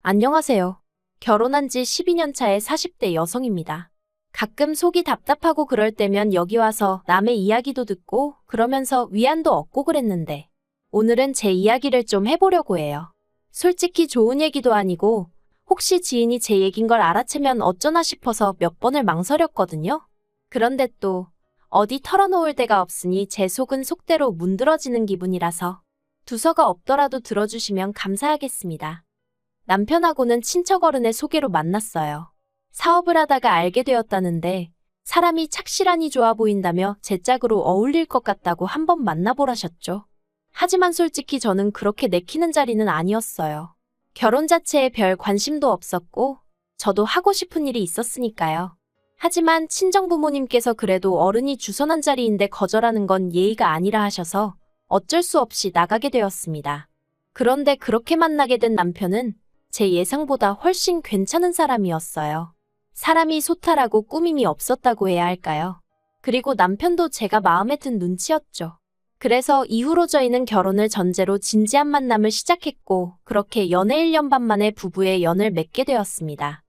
안녕하세요. 결혼한 지 12년 차의 40대 여성입니다. 가끔 속이 답답하고 그럴 때면 여기 와서 남의 이야기도 듣고 그러면서 위안도 얻고 그랬는데 오늘은 제 이야기를 좀 해보려고 해요. 솔직히 좋은 얘기도 아니고 혹시 지인이 제 얘긴 걸 알아채면 어쩌나 싶어서 몇 번을 망설였거든요. 그런데 또 어디 털어놓을 데가 없으니 제 속은 속대로 문드러지는 기분이라서 두서가 없더라도 들어주시면 감사하겠습니다. 남편하고는 친척 어른의 소개로 만났어요. 사업을 하다가 알게 되었다는데 사람이 착실하니 좋아 보인다며 제 짝으로 어울릴 것 같다고 한번 만나보라셨죠. 하지만 솔직히 저는 그렇게 내키는 자리는 아니었어요. 결혼 자체에 별 관심도 없었고 저도 하고 싶은 일이 있었으니까요. 하지만 친정부모님께서 그래도 어른이 주선한 자리인데 거절하는 건 예의가 아니라 하셔서 어쩔 수 없이 나가게 되었습니다. 그런데 그렇게 만나게 된 남편은 제 예상보다 훨씬 괜찮은 사람이었어요. 사람이 소탈하고 꾸밈이 없었다고 해야 할까요? 그리고 남편도 제가 마음에 든 눈치였죠. 그래서 이후로 저희는 결혼을 전제로 진지한 만남을 시작했고 그렇게 연애 1년 반 만에 부부의 연을 맺게 되었습니다.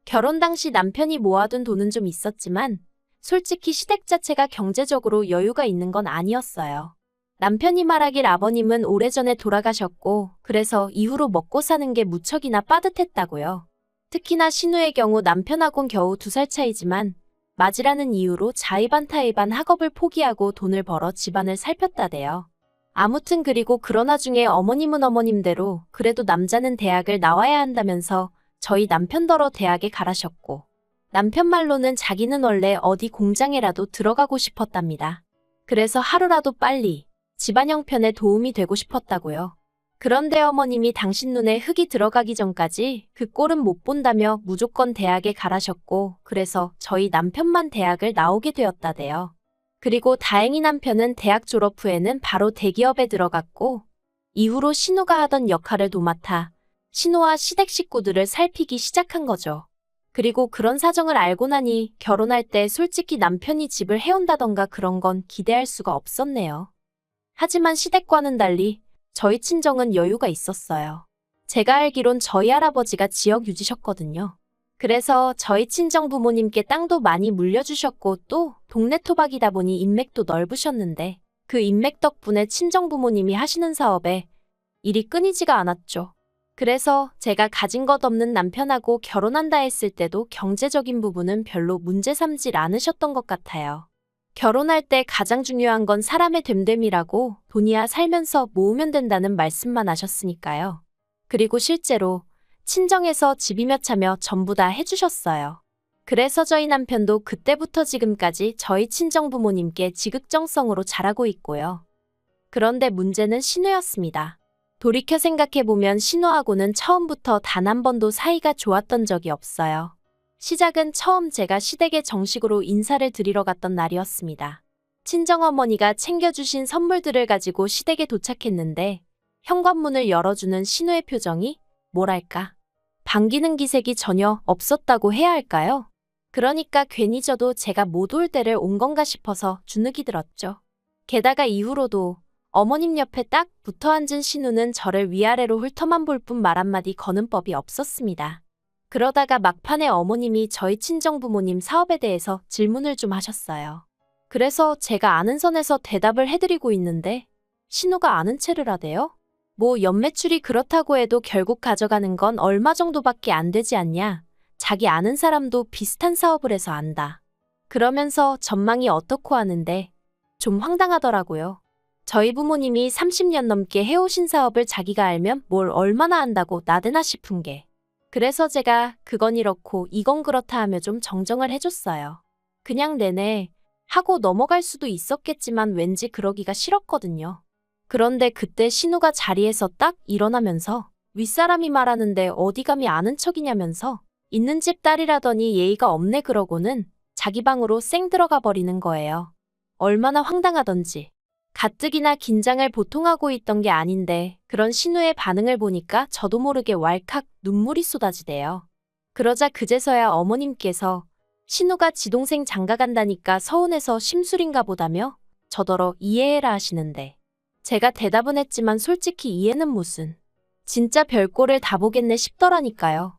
결혼 당시 남편이 모아둔 돈은 좀 있었지만 솔직히 시댁 자체가 경제적으로 여유가 있는 건 아니었어요. 남편이 말하길 아버님은 오래전에 돌아가셨고 그래서 이후로 먹고 사는 게 무척이나 빠듯했다고요. 특히나 신우의 경우 남편하고는 겨우 2살 차이지만 맞이라는 이유로 자의반 타의반 학업을 포기하고 돈을 벌어 집안을 살폈다대요. 아무튼 그리고 그러나 중에 어머님은 어머님대로 그래도 남자는 대학을 나와야 한다면서 저희 남편더러 대학에 가라셨고 남편 말로는 자기는 원래 어디 공장에라도 들어가고 싶었답니다. 그래서 하루라도 빨리 집안 형편에 도움이 되고 싶었다고요. 그런데 어머님이 당신 눈에 흙이 들어가기 전까지 그 꼴은 못 본다며 무조건 대학에 가라셨고 그래서 저희 남편만 대학을 나오게 되었다대요. 그리고 다행히 남편은 대학 졸업 후에는 바로 대기업에 들어갔고 이후로 신우가 하던 역할을 도맡아 신우와 시댁 식구들을 살피기 시작한 거죠. 그리고 그런 사정을 알고 나니 결혼할 때 솔직히 남편이 집을 해온다던가 그런 건 기대할 수가 없었네요. 하지만 시댁과는 달리 저희 친정은 여유가 있었어요. 제가 알기론 저희 할아버지가 지역 유지셨거든요. 그래서 저희 친정 부모님께 땅도 많이 물려주셨고 또 동네 토박이다 보니 인맥도 넓으셨는데 그 인맥 덕분에 친정 부모님이 하시는 사업에 일이 끊이지가 않았죠. 그래서 제가 가진 것 없는 남편하고 결혼한다 했을 때도 경제적인 부분은 별로 문제 삼질 않으셨던 것 같아요. 결혼할 때 가장 중요한 건 사람의 됨됨이라고 돈이야 살면서 모으면 된다는 말씀만 하셨으니까요. 그리고 실제로 친정에서 집이며 차며 전부 다 해주셨어요. 그래서 저희 남편도 그때부터 지금까지 저희 친정 부모님께 지극정성으로 잘하고 있고요. 그런데 문제는 신우였습니다. 돌이켜 생각해보면 신우하고는 처음부터 단 한 번도 사이가 좋았던 적이 없어요. 시작은 처음 제가 시댁에 정식으로 인사를 드리러 갔던 날이었습니다. 친정어머니가 챙겨주신 선물들을 가지고 시댁에 도착했는데 현관문을 열어주는 신우의 표정이 뭐랄까 반기는 기색이 전혀 없었다고 해야 할까요? 그러니까 괜히 저도 제가 못 올 때를 온 건가 싶어서 주눅이 들었죠. 게다가 이후로도 어머님 옆에 딱 붙어 앉은 신우는 저를 위아래로 훑어만 볼 뿐 말 한마디 거는 법이 없었습니다. 그러다가 막판에 어머님이 저희 친정부모님 사업에 대해서 질문을 좀 하셨어요. 그래서 제가 아는 선에서 대답을 해드리고 있는데 신우가 아는 체를 하대요? 뭐 연매출이 그렇다고 해도 결국 가져가는 건 얼마 정도밖에 안 되지 않냐? 자기 아는 사람도 비슷한 사업을 해서 안다. 그러면서 전망이 어떻고 하는데 좀 황당하더라고요. 저희 부모님이 30년 넘게 해오신 사업을 자기가 알면 뭘 얼마나 안다고 나대나 싶은 게. 그래서 제가 그건 이렇고 이건 그렇다 하며 좀 정정을 해줬어요. 그냥 내내 하고 넘어갈 수도 있었겠지만 왠지 그러기가 싫었거든요. 그런데 그때 신우가 자리에서 딱 일어나면서 윗사람이 말하는데 어디 감히 아는 척이냐면서 있는 집 딸이라더니 예의가 없네 그러고는 자기 방으로 쌩 들어가 버리는 거예요. 얼마나 황당하던지. 가뜩이나 긴장을 보통 하고 있던 게 아닌데 그런 신우의 반응을 보니까 저도 모르게 왈칵 눈물이 쏟아지대요. 그러자 그제서야 어머님께서 신우가 지 동생 장가 간다니까 서운해서 심술인가 보다며 저더러 이해해라 하시는데 제가 대답은 했지만 솔직히 이해는 무슨. 진짜 별꼴을 다 보겠네 싶더라니까요.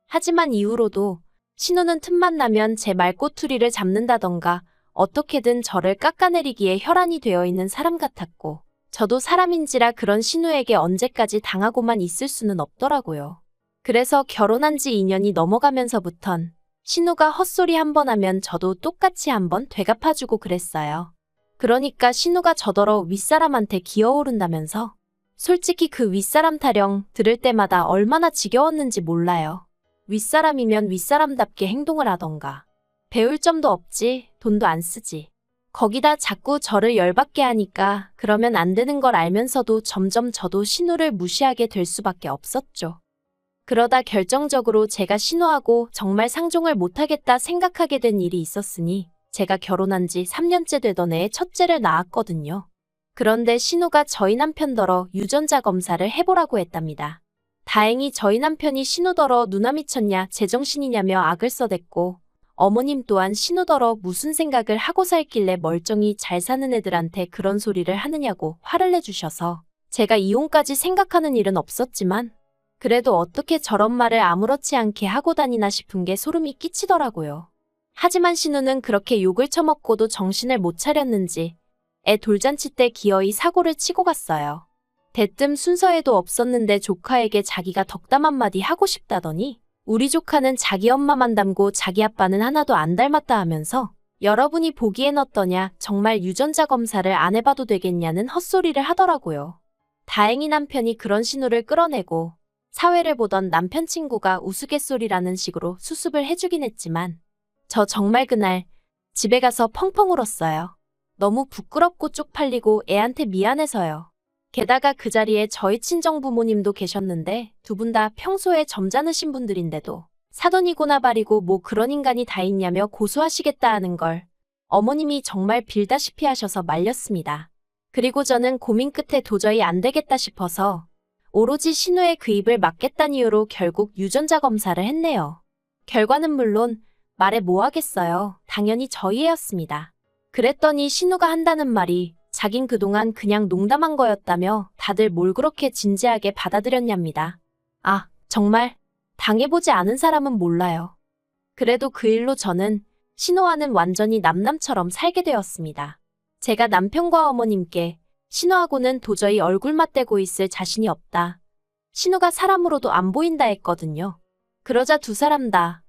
하지만 이후로도 신우는 틈만 나면 제 말꼬투리를 잡는다던가 어떻게든 저를 깎아내리기에 혈안이 되어 있는 사람 같았고, 저도 사람인지라 그런 신우에게 언제까지 당하고만 있을 수는 없더라고요. 그래서 결혼한 지 2년이 넘어가면서부턴 신우가 헛소리 한 번 하면 저도 똑같이 한번 되갚아주고 그랬어요. 그러니까 신우가 저더러 윗사람한테 기어오른다면서. 솔직히 그 윗사람 타령 들을 때마다 얼마나 지겨웠는지 몰라요. 윗사람이면 윗사람답게 행동을 하던가. 배울 점도 없지, 돈도 안 쓰지. 거기다 자꾸 저를 열받게 하니까 그러면 안 되는 걸 알면서도 점점 저도 신우를 무시하게 될 수밖에 없었죠. 그러다 결정적으로 제가 신우하고 정말 상종을 못하겠다 생각하게 된 일이 있었으니 제가 결혼한 지 3년째 되던 해에 첫째를 낳았거든요. 그런데 신우가 저희 남편더러 유전자 검사를 해보라고 했답니다. 다행히 저희 남편이 신우더러 누나 미쳤냐 제정신이냐며 악을 써댔고, 어머님 또한 신우더러 무슨 생각을 하고 살길래 멀쩡히 잘 사는 애들한테 그런 소리를 하느냐고 화를 내주셔서 제가 이혼까지 생각하는 일은 없었지만 그래도 어떻게 저런 말을 아무렇지 않게 하고 다니나 싶은 게 소름이 끼치더라고요. 하지만 신우는 그렇게 욕을 처먹고도 정신을 못 차렸는지 애 돌잔치 때 기어이 사고를 치고 갔어요. 대뜸 순서에도 없었는데 조카에게 자기가 덕담 한마디 하고 싶다더니 우리 조카는 자기 엄마만 닮고 자기 아빠는 하나도 안 닮았다 하면서 여러분이 보기엔 어떠냐, 정말 유전자 검사를 안 해봐도 되겠냐는 헛소리를 하더라고요. 다행히 남편이 그런 신우를 끌어내고 사회를 보던 남편 친구가 우스갯소리라는 식으로 수습을 해주긴 했지만 저 정말 그날 집에 가서 펑펑 울었어요. 너무 부끄럽고 쪽팔리고 애한테 미안해서요. 게다가 그 자리에 저희 친정부모님도 계셨는데 두 분 다 평소에 점잖으신 분들인데도 사돈이고나 발이고 뭐 그런 인간이 다 있냐며 고소하시겠다 하는 걸 어머님이 정말 빌다시피 하셔서 말렸습니다. 그리고 저는 고민 끝에 도저히 안 되겠다 싶어서 오로지 신우의 그 입을 막겠다는 이유로 결국 유전자 검사를 했네요. 결과는 물론 말해 뭐 하겠어요. 당연히 저희 애였습니다. 그랬더니 신우가 한다는 말이 자긴 그동안 그냥 농담한 거였다며 다들 뭘 그렇게 진지하게 받아들였냐입니다. 아, 정말 당해보지 않은 사람은 몰라요. 그래도 그 일로 저는 신우와는 완전히 남남처럼 살게 되었습니다. 제가 남편과 어머님께 신우하고는 도저히 얼굴 맞대고 있을 자신이 없다. 신우가 사람으로도 안 보인다 했거든요. 그러자 두 사람 다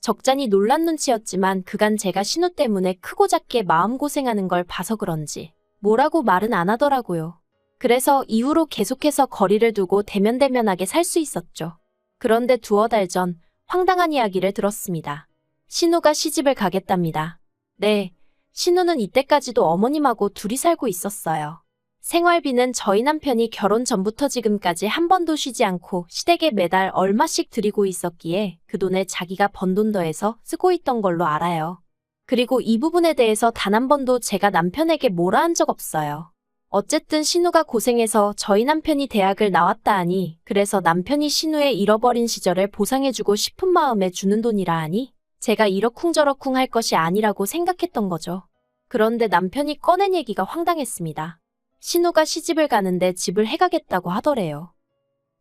적잖이 놀란 눈치였지만 그간 제가 신우 때문에 크고 작게 마음고생하는 걸 봐서 그런지 뭐라고 말은 안 하더라고요. 그래서 이후로 계속해서 거리를 두고 대면대면하게 살 수 있었죠. 그런데 두어 달 전 황당한 이야기를 들었습니다. 신우가 시집을 가겠답니다. 네, 신우는 이때까지도 어머님하고 둘이 살고 있었어요. 생활비는 저희 남편이 결혼 전부터 지금까지 한 번도 쉬지 않고 시댁에 매달 얼마씩 드리고 있었기에 그 돈에 자기가 번 돈 더해서 쓰고 있던 걸로 알아요. 그리고 이 부분에 대해서 단 한 번도 제가 남편에게 뭐라 한 적 없어요. 어쨌든 신우가 고생해서 저희 남편이 대학을 나왔다 하니 그래서 남편이 신우의 잃어버린 시절을 보상해주고 싶은 마음에 주는 돈이라 하니 제가 이러쿵저러쿵 할 것이 아니라고 생각했던 거죠. 그런데 남편이 꺼낸 얘기가 황당했습니다. 신우가 시집을 가는데 집을 해가겠다고 하더래요.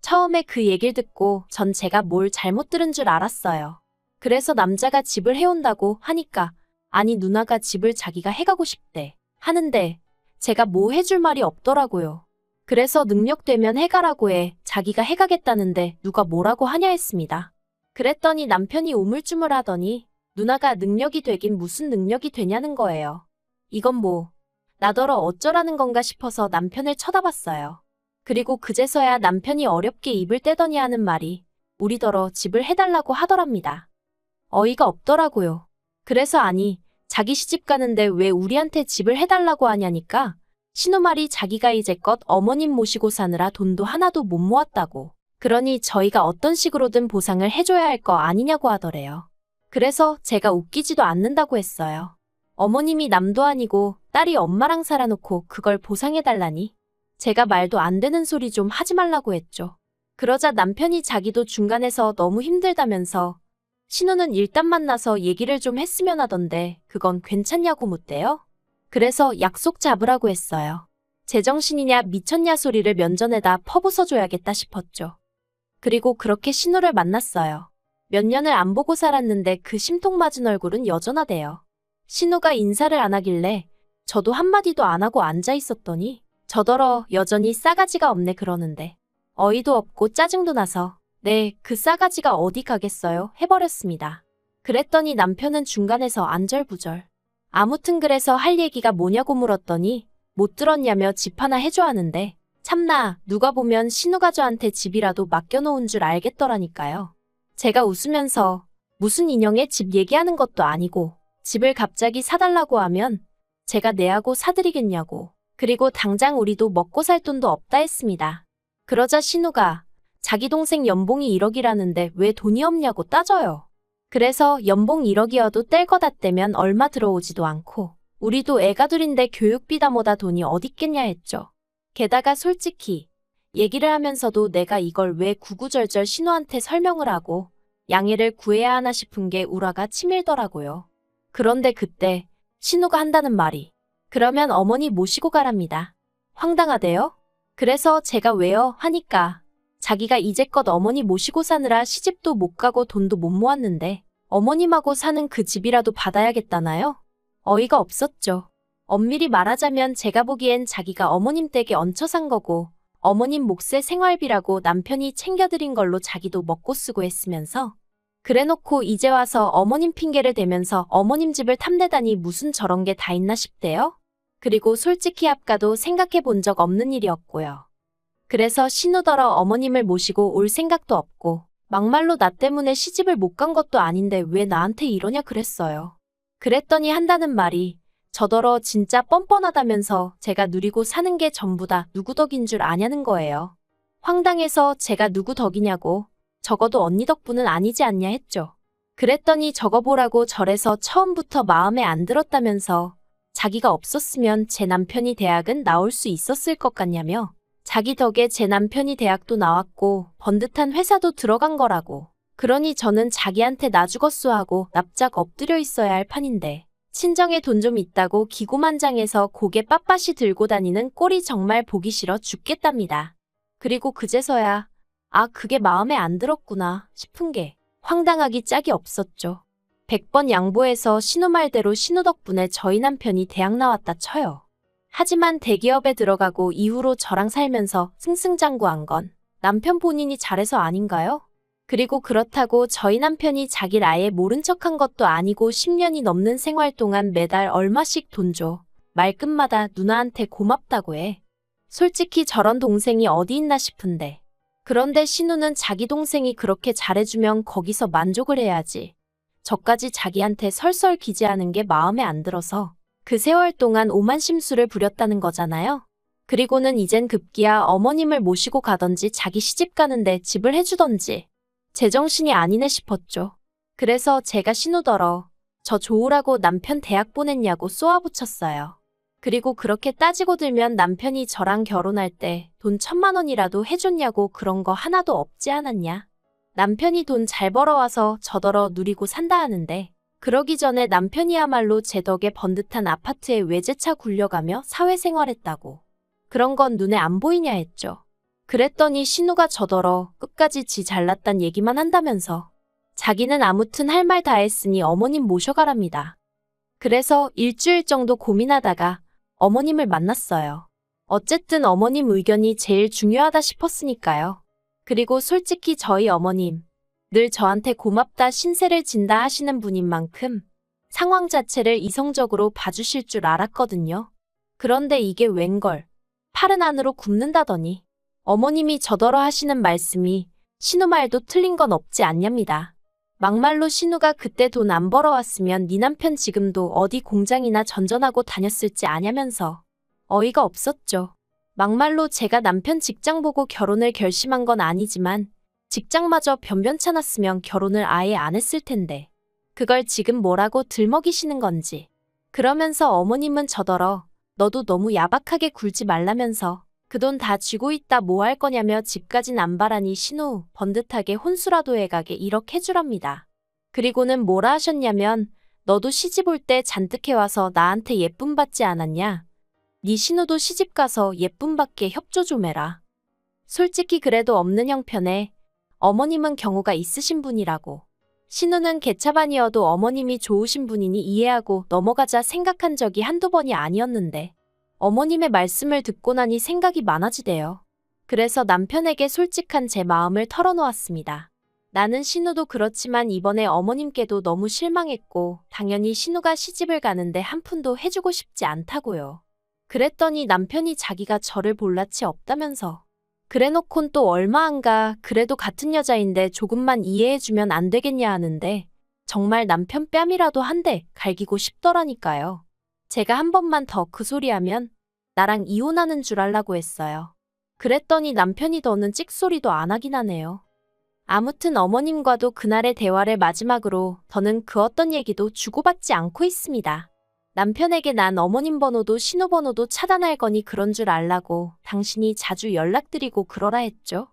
처음에 그 얘기를 듣고 전 제가 뭘 잘못 들은 줄 알았어요. 그래서 남자가 집을 해온다고 하니까 아니 누나가 집을 자기가 해가고 싶대 하는데 제가 뭐 해줄 말이 없더라고요. 그래서 능력되면 해가라고 해 자기가 해가겠다는데 누가 뭐라고 하냐 했습니다. 그랬더니 남편이 우물쭈물하더니 누나가 능력이 되긴 무슨 능력이 되냐는 거예요. 이건 뭐 나더러 어쩌라는 건가 싶어서 남편을 쳐다봤어요. 그리고 그제서야 남편이 어렵게 입을 떼더니 하는 말이 우리더러 집을 해달라고 하더랍니다. 어이가 없더라고요. 그래서 아니 자기 시집 가는데 왜 우리한테 집을 해달라고 하냐니까 신우 말이 자기가 이제껏 어머님 모시고 사느라 돈도 하나도 못 모았다고. 그러니 저희가 어떤 식으로든 보상을 해줘야 할 거 아니냐고 하더래요. 그래서 제가 웃기지도 않는다고 했어요. 어머님이 남도 아니고 딸이 엄마랑 살아놓고 그걸 보상해달라니. 제가 말도 안 되는 소리 좀 하지 말라고 했죠. 그러자 남편이 자기도 중간에서 너무 힘들다면서 신우는 일단 만나서 얘기를 좀 했으면 하던데 그건 괜찮냐고 묻대요. 그래서 약속 잡으라고 했어요. 제정신이냐 미쳤냐 소리를 면전에다 퍼부숴줘야겠다 싶었죠. 그리고 그렇게 신우를 만났어요. 몇 년을 안 보고 살았는데 그 심통맞은 얼굴은 여전하대요. 신우가 인사를 안 하길래 저도 한마디도 안 하고 앉아 있었더니 저더러 여전히 싸가지가 없네 그러는데 어이도 없고 짜증도 나서 네, 그 싸가지가 어디 가겠어요 해버렸습니다. 그랬더니 남편은 중간에서 안절부절. 아무튼 그래서 할 얘기가 뭐냐고 물었더니 못 들었냐며 집 하나 해줘 하는데 참나 누가 보면 신우가 저한테 집이라도 맡겨놓은 줄 알겠더라니까요. 제가 웃으면서 무슨 인형의 집 얘기하는 것도 아니고 집을 갑자기 사달라고 하면 제가 내하고 사드리겠냐고 그리고 당장 우리도 먹고 살 돈도 없다 했습니다. 그러자 신우가 자기 동생 연봉이 1억이라는데 왜 돈이 없냐고 따져요. 그래서 연봉 1억이어도 뗄 거다 떼면 얼마 들어오지도 않고 우리도 애가 둘인데 교육비다 뭐다 돈이 어딨겠냐 했죠. 게다가 솔직히 얘기를 하면서도 내가 이걸 왜 구구절절 신우한테 설명을 하고 양해를 구해야 하나 싶은 게 우라가 치밀더라고요. 그런데 그때 신우가 한다는 말이 그러면 어머니 모시고 가랍니다. 황당하대요. 그래서 제가 왜요 하니까 자기가 이제껏 어머니 모시고 사느라 시집도 못 가고 돈도 못 모았는데 어머님하고 사는 그 집이라도 받아야겠다나요? 어이가 없었죠. 엄밀히 말하자면 제가 보기엔 자기가 어머님 댁에 얹혀 산 거고 어머님 몫의 생활비라고 남편이 챙겨드린 걸로 자기도 먹고 쓰고 했으면서 그래놓고 이제 와서 어머님 핑계를 대면서 어머님 집을 탐내다니 무슨 저런 게 다 있나 싶대요. 그리고 솔직히 아까도 생각해 본 적 없는 일이었고요. 그래서 신우더러 어머님을 모시고 올 생각도 없고 막말로 나 때문에 시집을 못 간 것도 아닌데 왜 나한테 이러냐 그랬어요. 그랬더니 한다는 말이 저더러 진짜 뻔뻔하다면서 제가 누리고 사는 게 전부 다 누구 덕인 줄 아냐는 거예요. 황당해서 제가 누구 덕이냐고 적어도 언니 덕분은 아니지 않냐 했죠. 그랬더니 적어보라고 절에서 처음부터 마음에 안 들었다면서 자기가 없었으면 제 남편이 대학은 나올 수 있었을 것 같냐며 자기 덕에 제 남편이 대학도 나왔고 번듯한 회사도 들어간 거라고. 그러니 저는 자기한테 나 죽었소 하고 납작 엎드려 있어야 할 판인데 친정에 돈 좀 있다고 기고만장해서 고개 빳빳이 들고 다니는 꼴이 정말 보기 싫어 죽겠답니다. 그리고 그제서야 아 그게 마음에 안 들었구나 싶은 게 황당하기 짝이 없었죠. 100번 양보해서 신우 말대로 신우 덕분에 저희 남편이 대학 나왔다 쳐요. 하지만 대기업에 들어가고 이후로 저랑 살면서 승승장구한 건 남편 본인이 잘해서 아닌가요? 그리고 그렇다고 저희 남편이 자기를 아예 모른 척한 것도 아니고 10년이 넘는 생활 동안 매달 얼마씩 돈 줘. 말끝마다 누나한테 고맙다고 해. 솔직히 저런 동생이 어디 있나 싶은데. 그런데 신우는 자기 동생이 그렇게 잘해주면 거기서 만족을 해야지. 저까지 자기한테 설설 기재하는 게 마음에 안 들어서 그 세월 동안 오만 심수를 부렸다는 거잖아요. 그리고는 이젠 급기야 어머님을 모시고 가던지 자기 시집 가는데 집을 해주던지 제정신이 아니네 싶었죠. 그래서 제가 신우더러 저 좋으라고 남편 대학 보냈냐고 쏘아붙였어요. 그리고 그렇게 따지고 들면 남편이 저랑 결혼할 때 돈 1,000만 원이라도 해줬냐고 그런 거 하나도 없지 않았냐. 남편이 돈 잘 벌어와서 저더러 누리고 산다 하는데 그러기 전에 남편이야말로 제 덕에 번듯한 아파트에 외제차 굴려가며 사회생활했다고. 그런 건 눈에 안 보이냐 했죠. 그랬더니 신우가 저더러 끝까지 지 잘났단 얘기만 한다면서 자기는 아무튼 할 말 다 했으니 어머님 모셔가랍니다. 그래서 일주일 정도 고민하다가 어머님을 만났어요. 어쨌든 어머님 의견이 제일 중요하다 싶었으니까요. 그리고 솔직히 저희 어머님 늘 저한테 고맙다 신세를 진다 하시는 분인 만큼 상황 자체를 이성적으로 봐주실 줄 알았거든요. 그런데 이게 웬걸 팔은 안으로 굽는다더니 어머님이 저더러 하시는 말씀이 신우 말도 틀린 건 없지 않냐입니다. 막말로 신우가 그때 돈 안 벌어왔으면 네 남편 지금도 어디 공장이나 전전하고 다녔을지 아냐면서 어이가 없었죠. 막말로 제가 남편 직장 보고 결혼을 결심한 건 아니지만 직장마저 변변찮았으면 결혼을 아예 안 했을 텐데 그걸 지금 뭐라고 들먹이시는 건지. 그러면서 어머님은 저더러 너도 너무 야박하게 굴지 말라면서 그 돈 다 쥐고 있다 뭐 할 거냐며 집까진 안 바라니 신우 번듯하게 혼수라도 해가게 1억 해주랍니다. 그리고는 뭐라 하셨냐면 너도 시집 올 때 잔뜩 해와서 나한테 예쁨 받지 않았냐. 네 신우도 시집가서 예쁨 받게 협조 좀 해라. 솔직히 그래도 없는 형편에 어머님은 경우가 있으신 분이라고. 신우는 개차반이어도 어머님이 좋으신 분이니 이해하고 넘어가자 생각한 적이 한두 번이 아니었는데 어머님의 말씀을 듣고 나니 생각이 많아지대요. 그래서 남편에게 솔직한 제 마음을 털어놓았습니다. 나는 신우도 그렇지만 이번에 어머님께도 너무 실망했고 당연히 신우가 시집을 가는데 한 푼도 해주고 싶지 않다고요. 그랬더니 남편이 자기가 저를 볼 낯이 없다면서 그래놓곤 또 얼마 안 가 그래도 같은 여자인데 조금만 이해해주면 안 되겠냐 하는데 정말 남편 뺨이라도 한 대 갈기고 싶더라니까요. 제가 한 번만 더 그 소리하면 나랑 이혼하는 줄 알라고 했어요. 그랬더니 남편이 더는 찍소리도 안 하긴 하네요. 아무튼 어머님과도 그날의 대화를 마지막으로 더는 그 어떤 얘기도 주고받지 않고 있습니다. 남편에게 난 어머님 번호도 신호 번호도 차단할 거니 그런 줄 알라고 당신이 자주 연락드리고 그러라 했죠.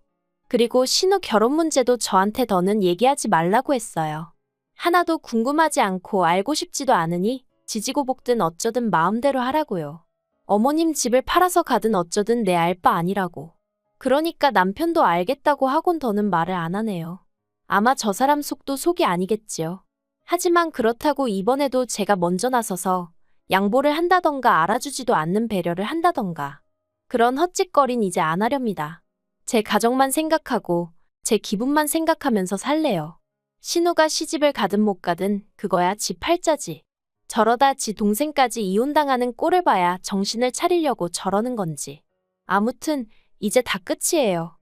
그리고 신우 결혼 문제도 저한테 더는 얘기하지 말라고 했어요. 하나도 궁금하지 않고 알고 싶지도 않으니 지지고 볶든 어쩌든 마음대로 하라고요. 어머님 집을 팔아서 가든 어쩌든 내 알 바 아니라고. 그러니까 남편도 알겠다고 하곤 더는 말을 안 하네요. 아마 저 사람 속도 속이 아니겠지요. 하지만 그렇다고 이번에도 제가 먼저 나서서 양보를 한다던가 알아주지도 않는 배려를 한다던가 그런 헛짓거린 이제 안 하렵니다. 제 가정만 생각하고 제 기분만 생각하면서 살래요. 신우가 시집을 가든 못 가든 그거야 지 팔자지. 저러다 지 동생까지 이혼당하는 꼴을 봐야 정신을 차리려고 저러는 건지. 아무튼 이제 다 끝이에요.